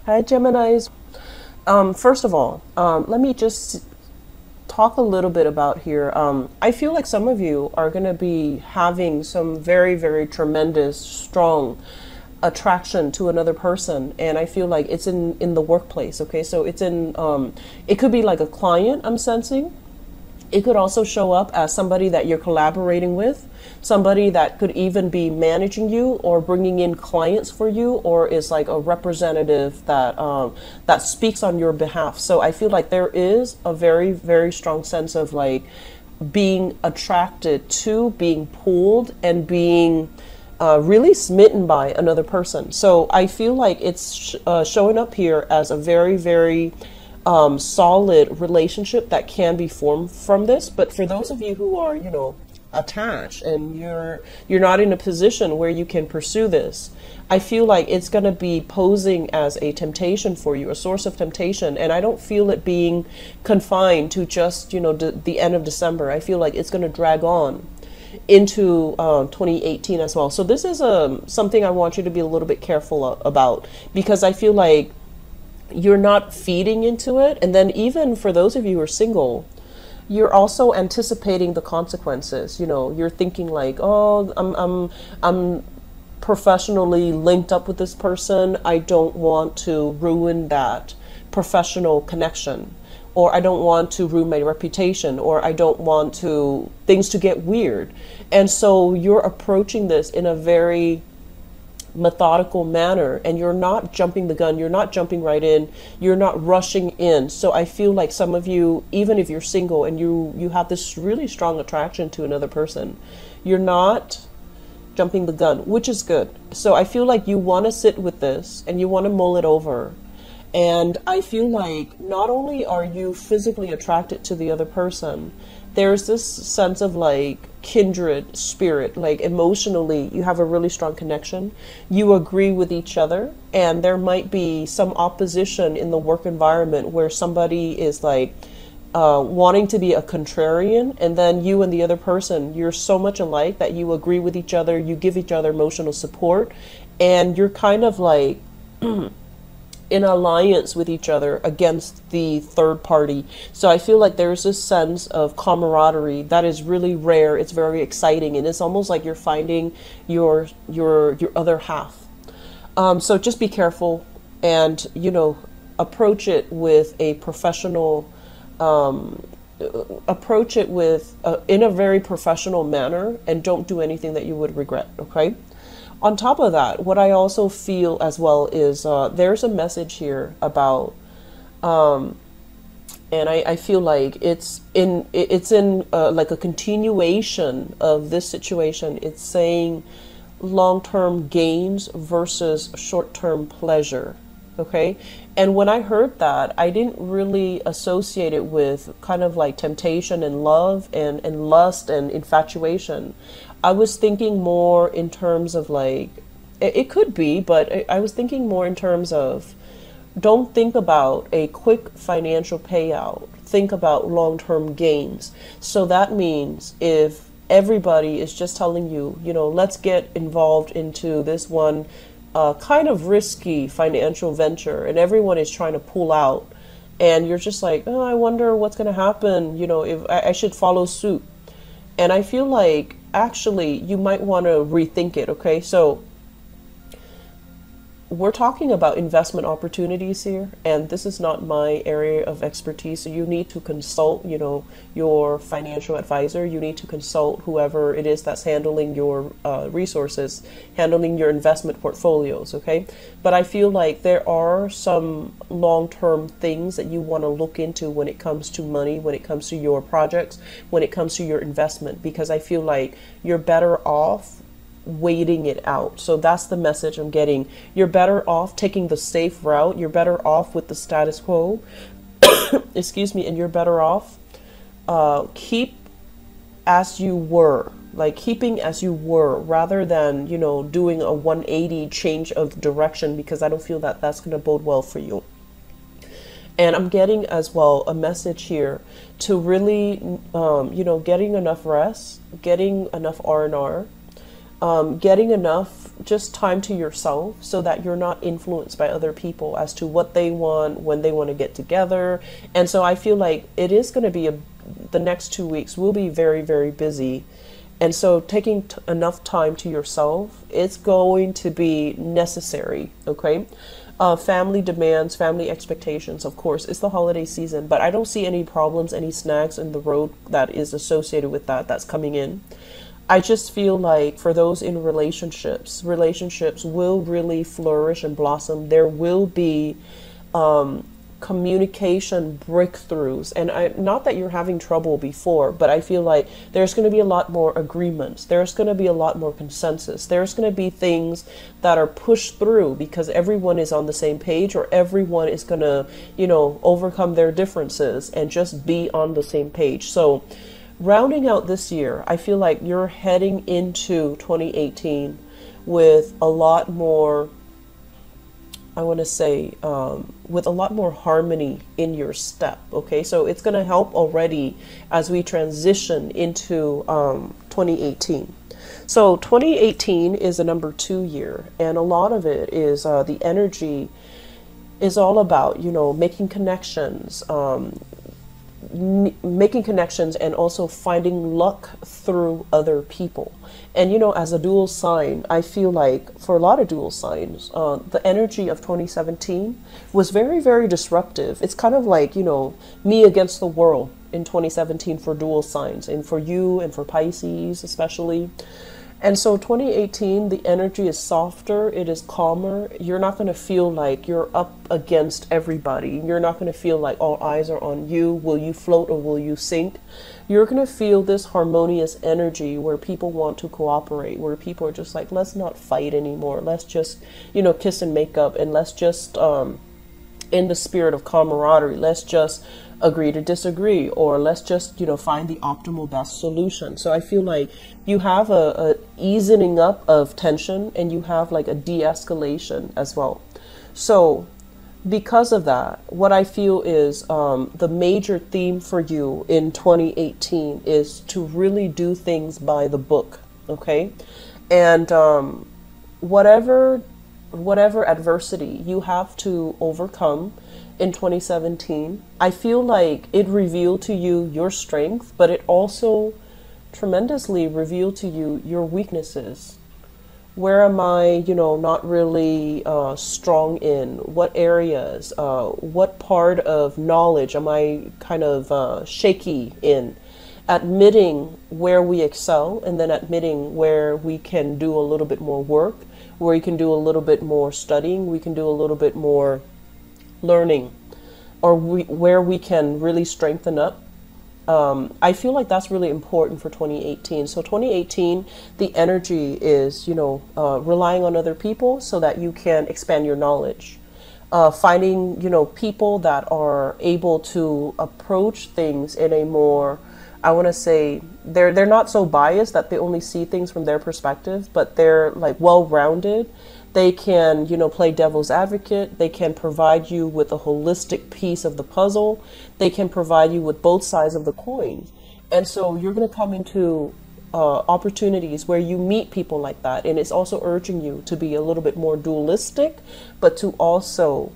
Hi, Geminis. First of all, let me just talk a little bit about here. I feel like some of you are going to be having some very, very tremendous, strong attraction to another person, and I feel like it's in the workplace. Okay, so it's in it could be like a client, I'm sensing. It could also show up as somebody that you're collaborating with, somebody that could even be managing you or bringing in clients for you, or is like a representative that that speaks on your behalf. So I feel like there is a very, very strong sense of like being attracted to, being pulled, and being really smitten by another person. So I feel like it's showing up here as a very, very solid relationship that can be formed from this. But for those of you who are, you know, attached and you're not in a position where you can pursue this, I feel like it's going to be posing as a temptation for you, a source of temptation. And I don't feel it being confined to just, you know, the end of December. I feel like it's going to drag on into 2018 as well. So this is something I want you to be a little bit careful about, because I feel like you're not feeding into it. And then even for those of you who are single, you're also anticipating the consequences. You know, you're thinking like, oh, I'm professionally linked up with this person. I don't want to ruin that professional connection, or I don't want to ruin my reputation, or I don't want to things to get weird. And so you're approaching this in a very methodical manner, and you're not jumping the gun, you're not jumping right in, you're not rushing in. So I feel like some of you, even if you're single and you have this really strong attraction to another person, you're not jumping the gun, which is good. So I feel like you want to sit with this and you want to mull it over. And I feel like not only are you physically attracted to the other person, there's this sense of like kindred spirit, like emotionally you have a really strong connection, you agree with each other, and there might be some opposition in the work environment where somebody is like wanting to be a contrarian, and then you and the other person, you're so much alike that you agree with each other, you give each other emotional support, and you're kind of like in alliance with each other against the third party. So I feel like there's this sense of camaraderie that is really rare. It's very exciting, and it's almost like you're finding your other half. So just be careful, and you know, approach it with a professional approach it with in a very professional manner, and don't do anything that you would regret. Okay. On top of that, what I also feel as well is there's a message here about, and I feel like it's in like a continuation of this situation. It's saying long-term gains versus short-term pleasure. Okay. And when I heard that, I didn't really associate it with kind of like temptation and love and lust and infatuation. I was thinking more in terms of like, it could be, but I was thinking more in terms of, don't think about a quick financial payout. Think about long-term gains. So that means if everybody is just telling you, you know, let's get involved into this one kind of risky financial venture, and everyone is trying to pull out, and you're just like, oh, I wonder what's going to happen, you know, if I should follow suit. And I feel like actually you might want to rethink it. Okay, so we're talking about investment opportunities here, and this is not my area of expertise. So you need to consult, you know, your financial advisor. You need to consult whoever it is that's handling your resources, handling your investment portfolios. Okay, but I feel like there are some long-term things that you want to look into when it comes to money, when it comes to your projects, when it comes to your investment, because I feel like you're better off waiting it out. So that's the message I'm getting. You're better off taking the safe route. You're better off with the status quo. Excuse me. And you're better off keep as you were, like keeping as you were, rather than, you know, doing a 180 change of direction, because I don't feel that that's going to bode well for you. And I'm getting as well a message here to really, you know, getting enough rest, getting enough R&R, getting enough just time to yourself so that you're not influenced by other people as to what they want, when they want to get together. And so I feel like it is going to be the next 2 weeks will be very, very busy. And so taking enough time to yourself, it's going to be necessary, okay? Family demands, family expectations, of course, it's the holiday season, but I don't see any problems, any snags in the road that is associated with that's coming in. I just feel like for those in relationships will really flourish and blossom. There will be communication breakthroughs, and not that you're having trouble before, but I feel like there's going to be a lot more agreements, there's going to be a lot more consensus, there's going to be things that are pushed through because everyone is on the same page, or everyone is going to, you know, overcome their differences and just be on the same page. So rounding out this year, I feel like you're heading into 2018 with a lot more, I want to say, with a lot more harmony in your step. Okay, so it's going to help already as we transition into 2018. So 2018 is a number 2 year, and a lot of it is the energy is all about, you know, making connections, and also finding luck through other people. And, you know, as a dual sign, I feel like for a lot of dual signs, the energy of 2017 was very, very disruptive. It's kind of like, you know, me against the world in 2017 for dual signs, and for you and for Pisces especially. And so 2018, the energy is softer, it is calmer. You're not going to feel like you're up against everybody. You're not going to feel like all eyes are on you. Will you float or will you sink? You're going to feel this harmonious energy where people want to cooperate, where people are just like, let's not fight anymore. Let's just, you know, kiss and make up, and let's just, in the spirit of camaraderie, let's just agree to disagree, or let's just, you know, find the optimal best solution. So I feel like you have a easing up of tension, and you have like a de-escalation as well. So because of that, what I feel is the major theme for you in 2018 is to really do things by the book, okay? And whatever adversity you have to overcome in 2017, I feel like it revealed to you your strength, but it also tremendously revealed to you your weaknesses. Where am I, you know, not really strong in? What areas? What part of knowledge am I kind of shaky in? Admitting where we excel, and then admitting where we can do a little bit more work, where you can do a little bit more studying, we can do a little bit more learning, or where we can really strengthen up. I feel like that's really important for 2018. So 2018, the energy is, you know, relying on other people so that you can expand your knowledge. Finding, you know, people that are able to approach things in a more, I want to say, they're not so biased that they only see things from their perspective, but they're like well-rounded. They can, you know, play devil's advocate. They can provide you with a holistic piece of the puzzle. They can provide you with both sides of the coin. And so you're going to come into opportunities where you meet people like that. And it's also urging you to be a little bit more dualistic, but to also,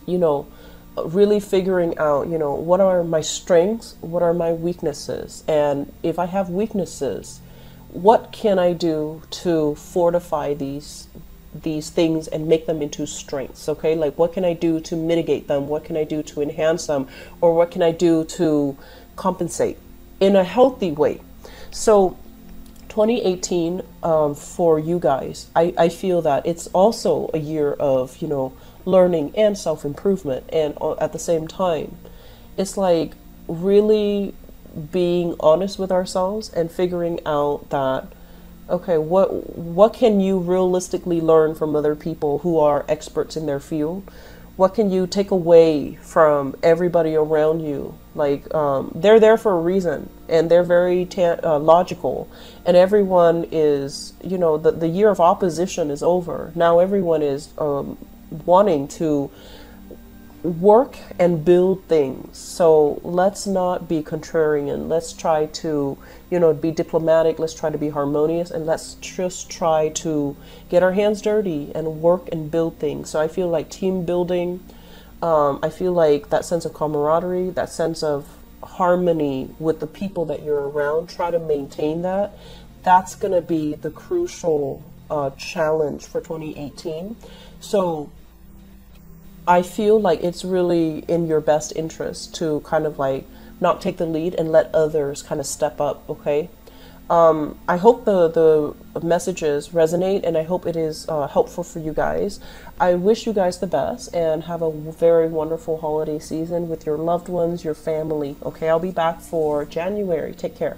you know, really figuring out, you know, what are my strengths? What are my weaknesses? And if I have weaknesses, what can I do to fortify these things and make them into strengths? Okay, like what can I do to mitigate them? What can I do to enhance them? Or what can I do to compensate in a healthy way? So 2018 for you guys, I feel that it's also a year of, you know, learning and self-improvement, and at the same time it's like really being honest with ourselves and figuring out that, okay, what can you realistically learn from other people who are experts in their field? What can you take away from everybody around you? Like, they're there for a reason, and they're very logical, and everyone is, you know, the year of opposition is over. Now everyone is wanting to work and build things. So let's not be contrarian. Let's try to, be diplomatic. Let's try to be harmonious, and let's just try to get our hands dirty and work and build things. So I feel like team building. I feel like that sense of camaraderie, that sense of harmony with the people that you're around, try to maintain that. That's going to be the crucial challenge for 2018. So I feel like it's really in your best interest to kind of like not take the lead and let others kind of step up, okay? I hope the messages resonate, and I hope it is helpful for you guys. I wish you guys the best and have a very wonderful holiday season with your loved ones, your family, okay? I'll be back for January. Take care.